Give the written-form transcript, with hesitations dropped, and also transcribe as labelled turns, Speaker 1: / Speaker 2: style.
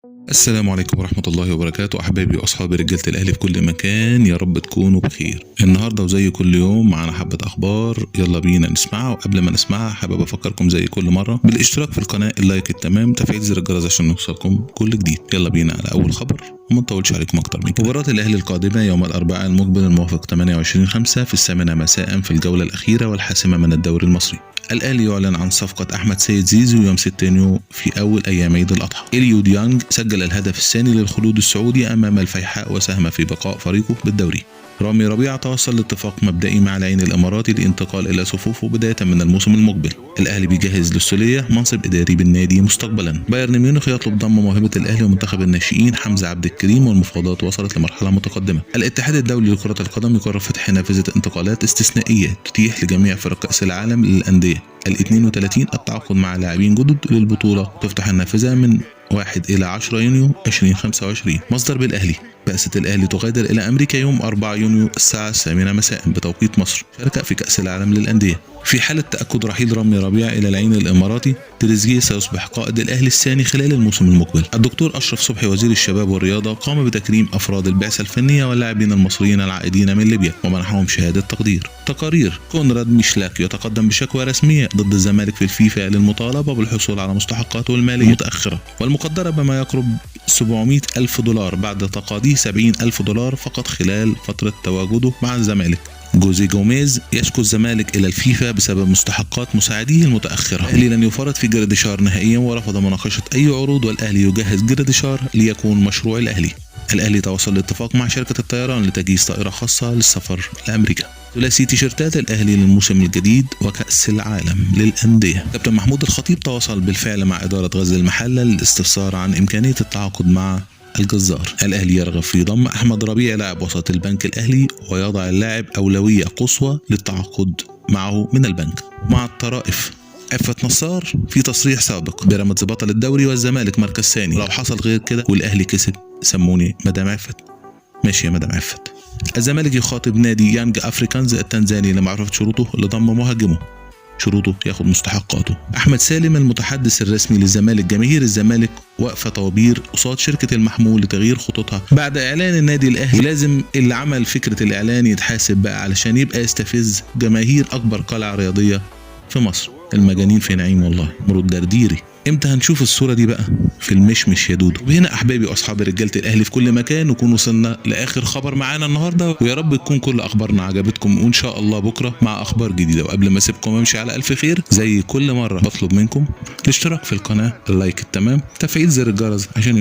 Speaker 1: السلام عليكم ورحمة الله وبركاته، أحبابي وأصحابي رجالة الأهلي في كل مكان، يا رب تكونوا بخير. النهاردة وزي كل يوم معانا حبة أخبار، يلا بينا نسمعها. وقبل ما نسمعها حابب أفكركم زي كل مرة بالاشتراك في القناة، اللايك التمام، تفعيل زر الجرس عشان يوصلكم كل جديد. يلا بينا على أول خبر وما نطولش عليكم أكتر من كده. مباراة الأهلي القادمة يوم الأربعاء المقبل الموافق 28/5 في 8 مساء في الجولة الأخيرة والحاسمة من الدوري المصري. الأهلي يعلن عن صفقة أحمد سيد زيزو يوم 6 يونيو في أول أيام عيد الأضحى. إليو ديانج سجل الهدف الثاني للخلود السعودي أمام الفيحاء وساهم في بقاء فريقه بالدوري. رامي ربيعة توصل لاتفاق مبدئي مع العين الإماراتي للانتقال إلى صفوفه بداية من الموسم المقبل. الأهلي بيجهز للسولية منصب إداري بالنادي مستقبلا. بايرن ميونخ يطلب ضم موهبة الأهلي ومنتخب الناشئين حمزة عبد الكريم والمفاوضات وصلت لمرحلة متقدمة. الاتحاد الدولي لكرة القدم يقرر فتح نافذة انتقالات استثنائية تتيح لجميع فرق كأس العالم للأندية ال32 التعاقد مع لاعبين جدد للبطولة. تفتح النافذة من 1 إلى 10 يونيو 2025. مصدر بالأهلي: بعثة الأهلي تغادر إلى أمريكا يوم 4 يونيو الساعة 8 مساء بتوقيت مصر، شارك في كأس العالم للأندية. في حالة تأكد رحيل رامي ربيعة إلى العين الإماراتي، تريزيجيه سيصبح قائد الأهلي الثاني خلال الموسم المقبل. الدكتور أشرف صبحي وزير الشباب والرياضة قام بتكريم أفراد البعثة الفنية واللاعبين المصريين العائدين من ليبيا ومنحهم شهادة تقدير. تقارير: كونراد ميشلاك يتقدم بشكوى رسمية ضد الزمالك في الفيفا للمطالبة بالحصول على مستحقاته المالية المتأخرة والمقدرة بما يقرب 700 ألف دولار بعد تقاضيه 70 ألف دولار فقط خلال فترة تواجده مع الزمالك. جوزي جوميز يشكو الزمالك إلى الفيفا بسبب مستحقات مساعديه المتأخرة. الأهلي لن يفرط في جراديشار نهائيا ورفض مناقشة أي عروض، والأهلي يجهز جراديشار ليكون مشروع الأهلي. الأهلي توصل لاتفاق مع شركة الطيران لتجهيز طائرة خاصة للسفر لأمريكا. ثلاثي تيشيرتات الأهلي للموسم الجديد وكأس العالم للأندية. كابتن محمود الخطيب تواصل بالفعل مع إدارة غزل المحلة للاستفسار عن إمكانية التعاقد مع الجزار. الأهلي يرغب في ضم أحمد ربيع لاعب وسط البنك الأهلي ويضع اللاعب أولوية قصوى للتعاقد معه من البنك. مع الطرائف: عفت نصار في تصريح سابق: بيراميدز بطل الدوري والزمالك مركز ثاني، لو حصل غير كده والأهلي كسب سموني مدام عفت. ماشي يا مدام عفت. الزمالك يخاطب نادي يانج أفريكانز التنزاني لمعرفة شروطه لضم مهاجمه. شروطه: ياخد مستحقاته. احمد سالم المتحدث الرسمي للزمالك: جماهير الزمالك واقفه طوابير قصاد شركه المحمول لتغيير خطوطها بعد اعلان النادي الاهلي، ولازم اللي عمل فكره الاعلان يتحاسب بقى علشان يبقى يستفز جماهير اكبر قلعه رياضيه في مصر. المجانين في نعيم والله. مرود درديري: امتى هنشوف الصوره دي بقى في المشمش يا دودو؟ وهنا احبابي واصحابي رجاله الاهلي في كل مكان نكون وصلنا لاخر خبر معانا النهارده، ويا رب تكون كل اخبارنا عجبتكم، وان شاء الله بكره مع اخبار جديده. وقبل ما اسيبكم امشي على الف خير، زي كل مره بطلب منكم الاشتراك في القناه، اللايك التمام، تفعيل زر الجرس عشان